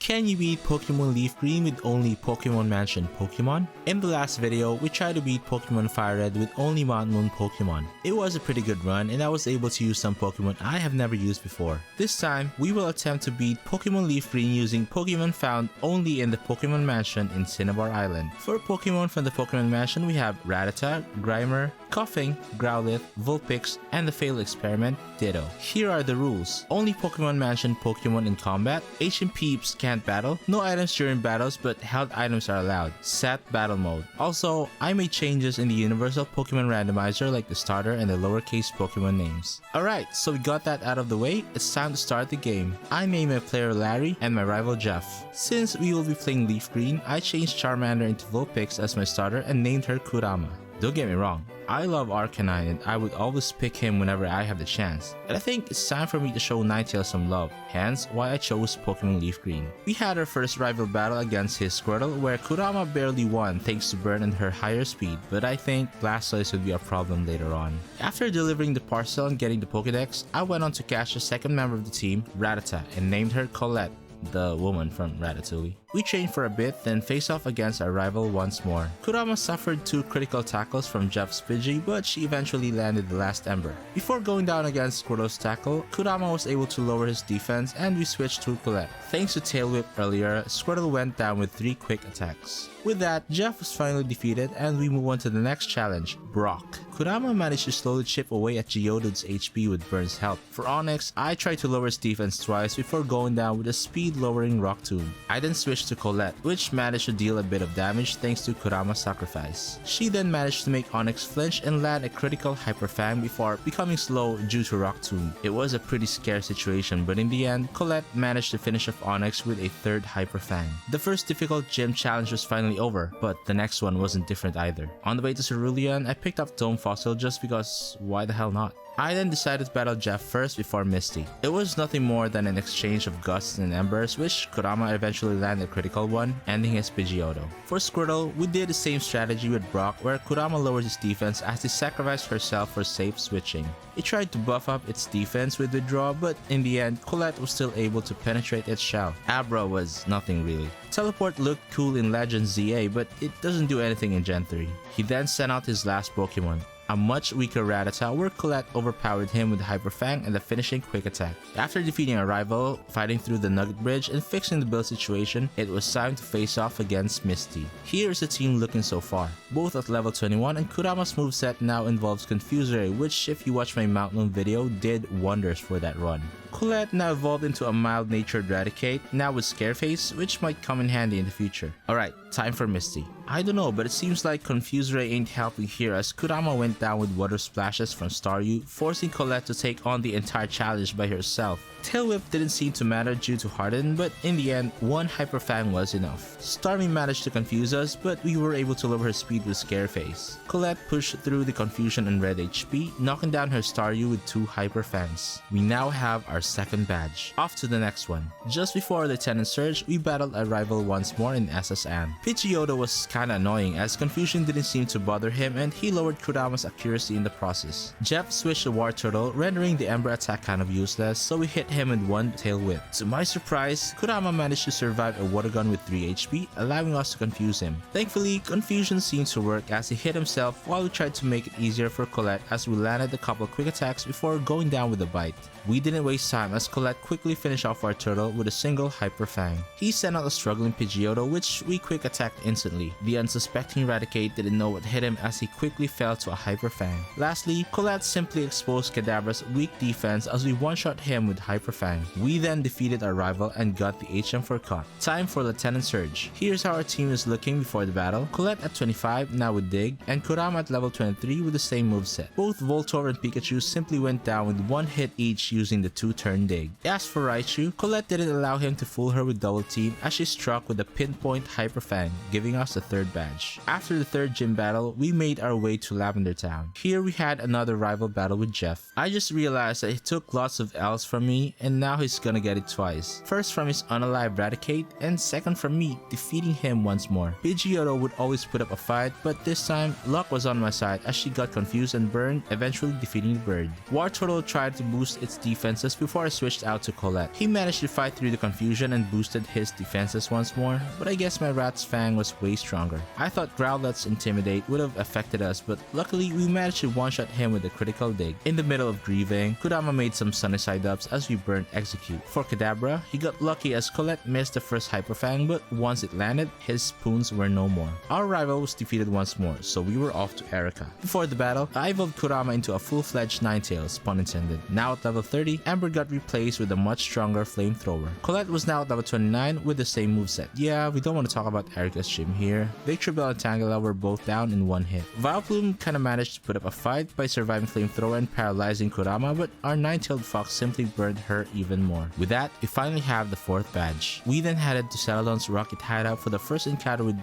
Can you beat Pokemon LeafGreen with only Pokemon Mansion Pokemon? In the last video, we tried to beat Pokemon FireRed with only Mountain Moon Pokemon. It was a pretty good run and I was able to use some Pokemon I have never used before. This time, we will attempt to beat Pokemon LeafGreen using Pokemon found only in the Pokemon Mansion in Cinnabar Island. For Pokemon from the Pokemon Mansion, we have Rattata, Grimer, Koffing, Growlithe, Vulpix, and the failed experiment, Ditto. Here are the rules. Only Pokemon Mansion Pokemon in combat. Ancient Peeps can't battle. No items during battles, but held items are allowed. Set battle mode. Also, I made changes in the universal Pokemon randomizer like the starter and the lowercase Pokemon names. Alright, so we got that out of the way, it's time to start the game. I named my player Larry and my rival Jeff. Since we will be playing LeafGreen, I changed Charmander into Vulpix as my starter and named her Kurama. Don't get me wrong, I love Arcanine and I would always pick him whenever I have the chance. And I think it's time for me to show Ninetales some love, hence why I chose Pokemon LeafGreen. We had our first rival battle against his Squirtle where Kurama barely won thanks to Burn and her higher speed, but I think Blastoise would be a problem later on. After delivering the parcel and getting the Pokedex, I went on to catch the second member of the team, Rattata, and named her Colette, the woman from Ratatouille. We trained for a bit, then face off against our rival once more. Kurama suffered 2 critical tackles from Jeff's Pidgey, but she eventually landed the last Ember. Before going down against Squirtle's tackle, Kurama was able to lower his defense and we switched to Colette. Thanks to Tail Whip earlier, Squirtle went down with 3 quick attacks. With that, Jeff was finally defeated and we move on to the next challenge, Brock. Kurama managed to slowly chip away at Geodude's HP with Burn's help. For Onix, I tried to lower his defense twice before going down with a speed lowering Rock Tomb. I then switched to Colette, which managed to deal a bit of damage thanks to Kurama's sacrifice. She then managed to make Onix flinch and land a critical Hyper Fang before becoming slow due to Rock Tomb. It was a pretty scary situation, but in the end, Colette managed to finish off Onix with a 3rd Hyper Fang. The first difficult gym challenge was finally over, but the next one wasn't different either. On the way to Cerulean, I picked up Dome Fossil just because why the hell not? I then decided to battle Jeff first before Misty. It was nothing more than an exchange of Gusts and Embers, which Kurama eventually landed a critical one, ending his Pidgeotto. For Squirtle, we did the same strategy with Brock where Kurama lowered his defense as he sacrificed herself for safe switching. It tried to buff up its defense with Withdraw, but in the end, Colette was still able to penetrate its shell. Abra was nothing really. Teleport looked cool in Legends ZA, but it doesn't do anything in Gen 3. He then sent out his last Pokemon, a much weaker Rattata where Colette overpowered him with Hyper Fang and the finishing Quick Attack. After defeating a rival, fighting through the Nugget Bridge, and fixing the build situation, it was time to face off against Misty. Here is the team looking so far. Both at level 21 and Kurama's moveset now involves Confuse Ray, which if you watch my Mount Moon video did wonders for that run. Colette now evolved into a mild-natured Raticate, now with Scareface, which might come in handy in the future. Alright, time for Misty. I don't know, but it seems like Confuse Ray ain't helping here as Kurama went down with Water Splashes from Staryu, forcing Colette to take on the entire challenge by herself. Tail Whip didn't seem to matter due to Harden, but in the end, 1 Hyper Fang was enough. Starmie managed to confuse us, but we were able to lower her speed with Scareface. Colette pushed through the confusion and red HP, knocking down her Staryu with 2 Hyper Fangs. We now have our second badge. Off to the next one. Just before Lieutenant Surge, we battled a rival once more in SS Anne. Pidgeotto was kinda annoying as confusion didn't seem to bother him and he lowered Kurama's accuracy in the process. Jeff switched to War Turtle, rendering the Ember attack kind of useless, so we hit him with 1 Tail Whip. To my surprise, Kurama managed to survive a Water Gun with 3 HP, allowing us to confuse him. Thankfully, confusion seemed to work as he hit himself while we tried to make it easier for Colette as we landed a couple quick attacks before going down with a bite. We didn't waste time as Colette quickly finished off our turtle with a single Hyper Fang. He sent out a struggling Pidgeotto which we quick attacked instantly. The unsuspecting Raticate didn't know what hit him as he quickly fell to a Hyper Fang. Lastly, Colette simply exposed Kadabra's weak defense as we one-shot him with Hyper Fang. We then defeated our rival and got the HM for Caught. Time for Lieutenant Surge. Here's how our team is looking before the battle. Colette at 25, now with Dig, and Kurama at level 23 with the same moveset. Both Voltorb and Pikachu simply went down with 1 hit each using the 2-turn Dig. As for Raichu, Colette didn't allow him to fool her with Double Team as she struck with a pinpoint Hyper Fang, giving us the 3rd badge. After the 3rd gym battle, we made our way to Lavender Town. Here we had another rival battle with Jeff. I just realized that he took lots of L's from me and now he's gonna get it twice. First from his unalive Raticate and second from me defeating him once more. Pidgeotto would always put up a fight, but this time luck was on my side as she got confused and burned, eventually defeating the bird. War Turtle tried to boost its defenses before I switched out to Colette. He managed to fight through the confusion and boosted his defenses once more, but I guess my Rat's Fang was way stronger. I thought Growlithe's Intimidate would have affected us, but luckily we managed to one-shot him with a critical dig. In the middle of grieving, Kurama made some sunny side ups as we burned Execute. For Kadabra, he got lucky as Colette missed the first Hyper Fang, but once it landed, his spoons were no more. Our rival was defeated once more, so we were off to Erica. Before the battle, I evolved Kurama into a full-fledged Ninetales, pun intended. Now at level 30, Amber got replaced with a much stronger Flamethrower. Colette was now at level 29 with the same moveset. Yeah, we don't want to talk about Erica's gym here. Victreebel and Tangela were both down in one hit. Vileplume kinda managed to put up a fight by surviving Flamethrower and paralyzing Kurama, but our Nine-Tailed Fox simply burned her even more. With that, we finally have the 4th badge. We then headed to Celadon's Rocket Hideout for the first encounter with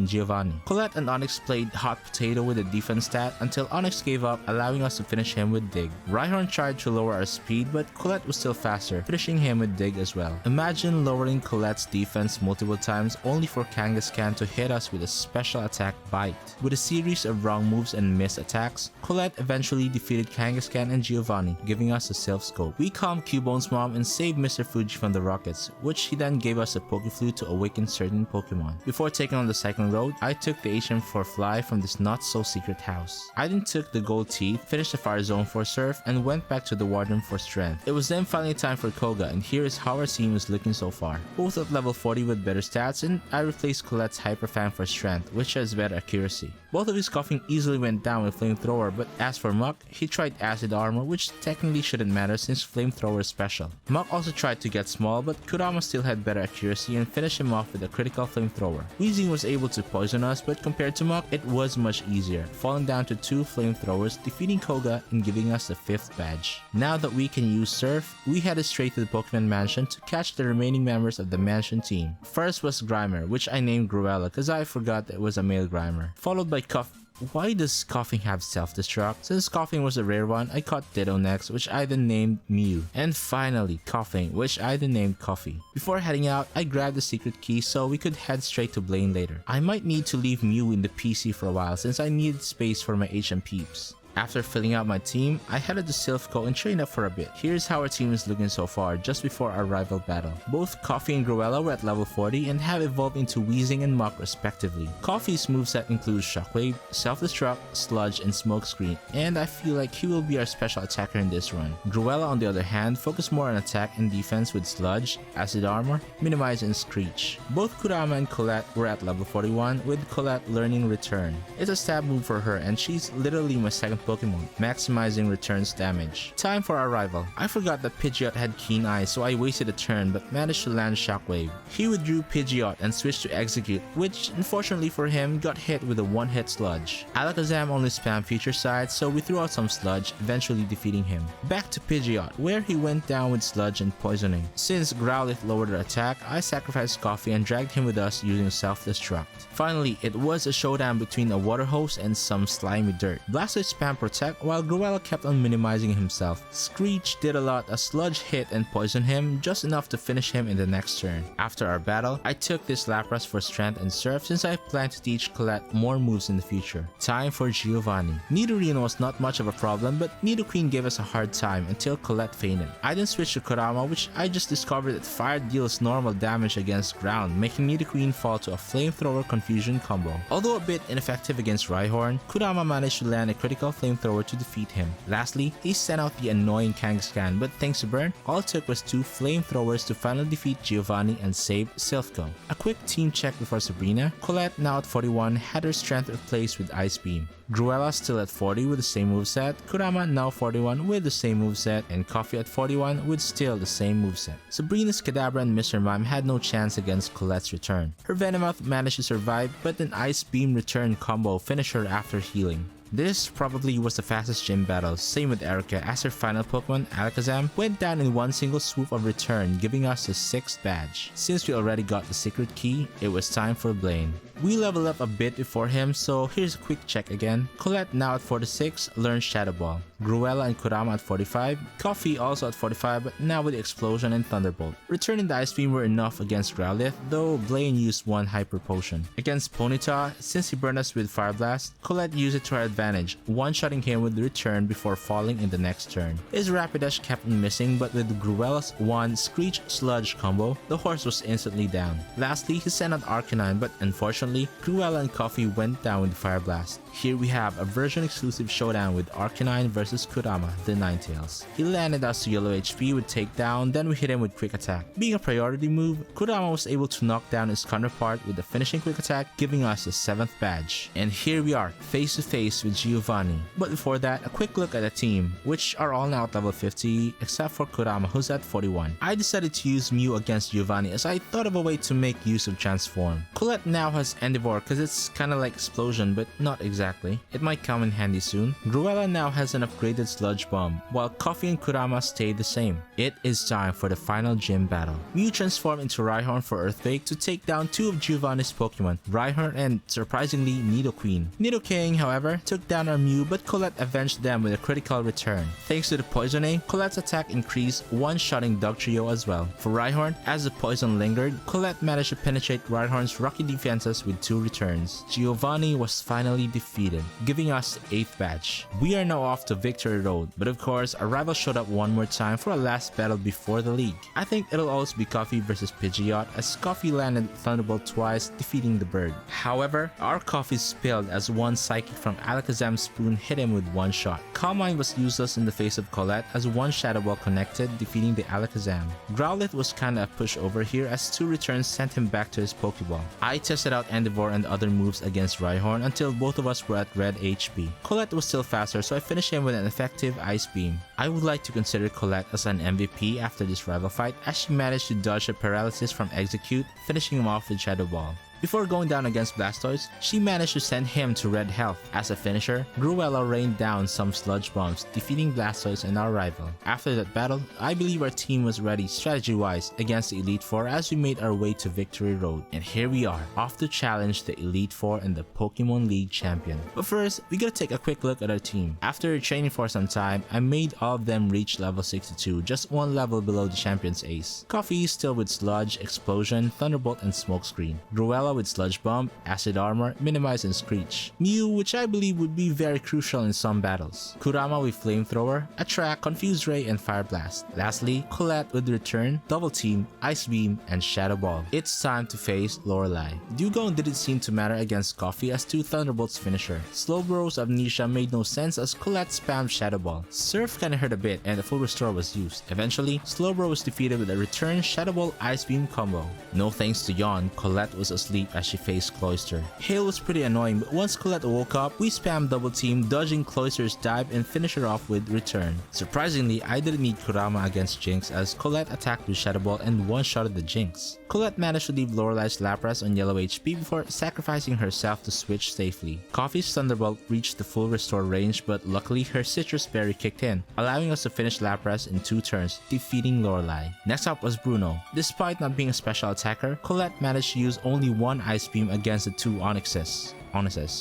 Giovanni. Colette and Onyx played hot potato with a defense stat until Onyx gave up, allowing us to finish him with Dig. Rhyhorn tried to lower our speed, but Colette was still faster, finishing him with Dig as well. Imagine lowering Colette's defense multiple times only for Kangaskhan to hit us with a special attack Bite. With a series of wrong moves and missed attacks, Colette eventually defeated Kangaskhan and Giovanni, giving us a Silph Scope. We calmed Cubone's mom and saved Mr. Fuji from the rockets, which he then gave us a Pokeflute to awaken certain Pokemon. Before taking on the second road, I took the HM for Fly from this not-so-secret house. I then took the Gold Teeth, finished the Fire Zone for Surf, and went back to the Warden for Strength. It was then finally time for Koga, and here is how our team is looking so far. Both at level 40 with better stats, and I replaced Colette's Hyper Fang for Strength, which has better accuracy. Both of his Koffing easily went down with Flamethrower, but as for Muck, he tried Acid Armor, which technically shouldn't matter since Flamethrower is special. Muck also tried to get small, but Kurama still had better accuracy and finished him off with a critical Flamethrower. Weezing was able to poison us, but compared to Muck, it was much easier, falling down to 2 Flamethrowers, defeating Koga and giving us the 5th badge. Now that we can use Surf, we headed straight to the Pokemon Mansion to catch the remaining members of the Mansion team. First was Grimer, which I named Gruella cause I forgot that it was a male Grimer, followed by Why does Koffing have self-destruct? Since Koffing was a rare one, I caught Ditto next, which I then named Mew. And finally, Koffing, which I then named Coffee. Before heading out, I grabbed the secret key so we could head straight to Blaine later. I might need to leave Mew in the PC for a while since I needed space for my HM peeps. After filling out my team, I headed to Silphco and trained up for a bit. Here's how our team is looking so far, just before our rival battle. Both Koffing and Gruella were at level 40 and have evolved into Weezing and Muck respectively. Koffing's moveset includes Shockwave, Self-Destruct, Sludge, and Smokescreen, and I feel like he will be our special attacker in this run. Gruella, on the other hand, focused more on attack and defense with Sludge, Acid Armor, Minimize, and Screech. Both Kurama and Colette were at level 41, with Colette learning Return. It's a stab move for her and she's literally my second Pokemon, maximizing returns damage. Time for our rival. I forgot that Pidgeot had keen eyes, so I wasted a turn but managed to land Shockwave. He withdrew Pidgeot and switched to Execute, which unfortunately for him got hit with a one-hit Sludge. Alakazam only spammed Future Sight, so we threw out some Sludge, eventually defeating him. Back to Pidgeot, where he went down with Sludge and Poisoning. Since Growlithe lowered her attack, I sacrificed Coffee and dragged him with us using Self-Destruct. Finally, it was a showdown between a water hose and some slimy dirt. Blastoise spammed Protect while Gruella kept on minimizing himself. Screech did a lot as Sludge hit and poisoned him, just enough to finish him in the next turn. After our battle, I took this Lapras for Strength and Surf since I plan to teach Colette more moves in the future. Time for Giovanni. Nidorino was not much of a problem, but Nidoqueen gave us a hard time until Colette fainted. I then switched to Kurama, which I just discovered that fire deals normal damage against ground, making Nidoqueen fall to a Flamethrower Confusion combo. Although a bit ineffective against Rhyhorn, Kurama managed to land a critical Flamethrower to defeat him. Lastly, he sent out the annoying Kangaskhan, but thanks to Burn, all it took was 2 Flamethrowers to finally defeat Giovanni and save Silphco. A quick team check before Sabrina. Colette, now at 41, had her strength replaced with Ice Beam. Gruella still at 40 with the same moveset, Kurama now 41 with the same moveset, and Coffee at 41 with still the same moveset. Sabrina's Kadabra and Mr. Mime had no chance against Colette's return. Her Venomoth managed to survive, but an Ice Beam return combo finished her after healing. This probably was the fastest gym battle, same with Erica as her final Pokemon, Alakazam, went down in one single swoop of return, giving us the 6th badge. Since we already got the secret key, it was time for Blaine. We leveled up a bit before him, so here's a quick check again. Colette now at 46 learns Shadow Ball. Gruella and Kurama at 45. Koffing also at 45, but now with the Explosion and Thunderbolt. Returning the Ice Beam were enough against Growlithe, though Blaine used one Hyper Potion. Against Ponyta, since he burned us with Fire Blast, Colette used it to her advantage, one-shotting him with the return before falling in the next turn. His Rapidash kept on missing, but with Gruella's one Screech Sludge combo, the horse was instantly down. Lastly, he sent out Arcanine, but unfortunately, Gruella and Koffing went down with Fire Blast. Here we have a version-exclusive showdown with Arcanine versus Kurama, the Ninetales. He landed us to yellow HP with Takedown, then we hit him with Quick Attack. Being a priority move, Kurama was able to knock down his counterpart with the finishing Quick Attack, giving us the 7th badge. And here we are, face to face with Giovanni. But before that, a quick look at the team, which are all now at level 50, except for Kurama, who's at 41. I decided to use Mew against Giovanni as I thought of a way to make use of Transform. Colette now has Endeavor because it's kinda like Explosion, but not exactly. It might come in handy soon. Gruella now has an upgraded Sludge Bomb, while Koffing and Kurama stayed the same. It is time for the final gym battle. Mew transformed into Rhyhorn for Earthquake to take down two of Giovanni's Pokemon, Rhyhorn and, surprisingly, Nidoqueen. Nidoking, however, took down our Mew, but Colette avenged them with a critical return. Thanks to the Poisoning, Colette's attack increased, one-shotting Dugtrio as well. For Rhyhorn, as the poison lingered, Colette managed to penetrate Rhyhorn's rocky defenses with 2 returns. Giovanni was finally defeated, giving us the 8th badge. We are now off to Victory Road, but of course, our rival showed up one more time for a last battle before the league. I think it'll also be Koffing versus Pidgeot, as Koffing landed Thunderbolt twice, defeating the bird. However, our Koffing spilled as one Psychic from Alakazam's Spoon hit him with one shot. Calm Mind was useless in the face of Colette, as one Shadow Ball connected, defeating the Alakazam. Growlithe was kinda a pushover here, as 2 returns sent him back to his Pokeball. I tested out Endeavor and other moves against Rhyhorn until both of us were at red HP. Colette was still faster, so I finished him with an effective Ice Beam. I would like to consider Colette as an MVP after this rival fight, as she managed to dodge a paralysis from Execute, finishing him off with Shadow Ball. Before going down against Blastoise, she managed to send him to red health. As a finisher, Gruella rained down some Sludge Bombs, defeating Blastoise and our rival. After that battle, I believe our team was ready strategy-wise against the Elite Four as we made our way to Victory Road. And here we are, off to challenge the Elite Four and the Pokemon League champion. But first, we gotta take a quick look at our team. After training for some time, I made all of them reach level 62, just one level below the champion's ace. Koffing still with Sludge, Explosion, Thunderbolt, and Smokescreen. Gruella with Sludge Bomb, Acid Armor, Minimize, and Screech. Mew, which I believe would be very crucial in some battles. Kurama with Flamethrower, Attract, Confuse Ray, and Fire Blast. Lastly, Colette with Return, Double Team, Ice Beam, and Shadow Ball. It's time to face Lorelei. Dugong didn't seem to matter against Koffing as 2 Thunderbolts finisher. Slowbro's Amnesia made no sense as Colette spammed Shadow Ball. Surf kinda hurt a bit and a full restore was used. Eventually, Slowbro was defeated with a Return, Shadow Ball, Ice Beam combo. No thanks to Yawn, Colette was asleep as she faced Cloyster. Hail was pretty annoying, but once Colette woke up, we spammed Double Team, dodging Cloyster's dive and finish her off with Return. Surprisingly, I didn't need Kurama against Jinx as Colette attacked with Shadow Ball and one-shotted the Jinx. Colette managed to leave Lorelei's Lapras on yellow HP before sacrificing herself to switch safely. Koffing's Thunderbolt reached the full restore range, but luckily her Citrus Berry kicked in, allowing us to finish Lapras in 2 turns, defeating Lorelei. Next up was Bruno. Despite not being a special attacker, Colette managed to use only one Ice Beam against the 2 Onyxes,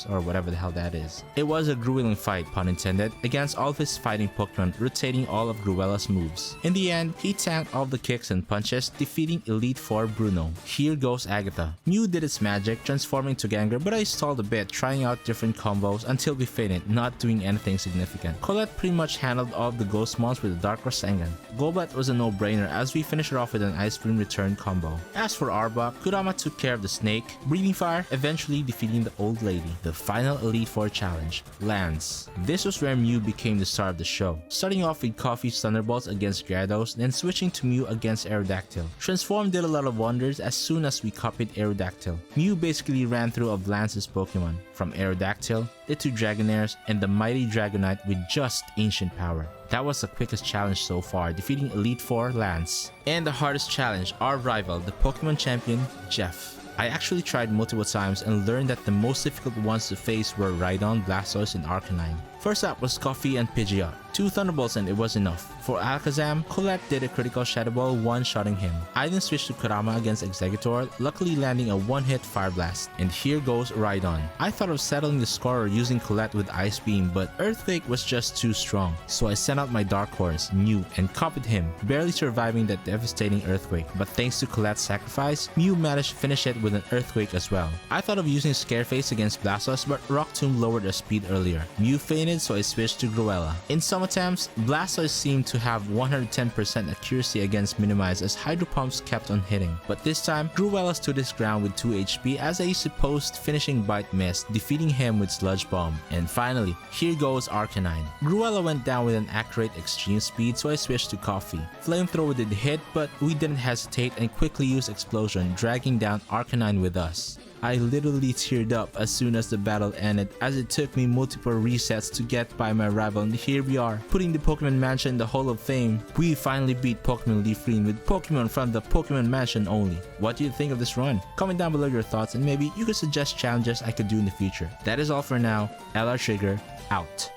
or whatever the hell that is. It was a grueling fight, pun intended, against all of his fighting Pokemon, rotating all of Gruella's moves. In the end, he tanked all of the kicks and punches, defeating Elite Four Bruno. Here goes Agatha. Mew did its magic, transforming to Gengar, but I stalled a bit, trying out different combos until we fainted, not doing anything significant. Colette pretty much handled all of the Ghost Mons with a Dark Rasengan. Golbat was a no-brainer as we finished her off with an Ice Beam return combo. As for Arbok, Kurama took care of the snake, Breathing Fire, eventually defeating the old lady. The final Elite Four challenge, Lance. This was where Mew became the star of the show, starting off with Koffing's Thunderbolts against Gyarados, then switching to Mew against Aerodactyl. Transform did a lot of wonders as soon as we copied Aerodactyl. Mew basically ran through of Lance's Pokemon, from Aerodactyl, the 2 Dragonairs, and the mighty Dragonite with just Ancient Power. That was the quickest challenge so far, defeating Elite Four Lance. And the hardest challenge, our rival, the Pokemon champion, Jeff. I actually tried multiple times and learned that the most difficult ones to face were Rhydon, Blastoise, and Arcanine. First up was Koffing and Pidgeot. 2 Thunderbolts and it was enough. For Alakazam, Colette did a critical Shadow Ball, one-shotting him. I then switched to Kurama against Exeggutor, luckily landing a one-hit Fire Blast. And here goes Rhydon. I thought of settling the scorer using Colette with Ice Beam, but Earthquake was just too strong. So I sent out my Dark Horse, Mew, and copied him, barely surviving that devastating Earthquake. But thanks to Colette's sacrifice, Mew managed to finish it with an Earthquake as well. I thought of using Scareface against Blastoise, but Rock Tomb lowered the speed earlier. Mew fainted, so I switched to Gruella. In some attempts, Blastoise seemed to have 110% accuracy against Minimize as Hydro Pumps kept on hitting. But this time, Gruella stood his ground with 2 HP as a supposed finishing bite missed, defeating him with Sludge Bomb. And finally, here goes Arcanine. Gruella went down with an accurate extreme speed, so I switched to Koffing. Flamethrower did hit, but we didn't hesitate and quickly used Explosion, dragging down Arcanine with us. I literally teared up as soon as the battle ended, as it took me multiple resets to get by my rival, and here we are, putting the Pokemon Mansion in the Hall of Fame. We finally beat Pokemon LeafGreen with Pokemon from the Pokemon Mansion only. What do you think of this run? Comment down below your thoughts and maybe you could suggest challenges I could do in the future. That is all for now. LR Trigger, out.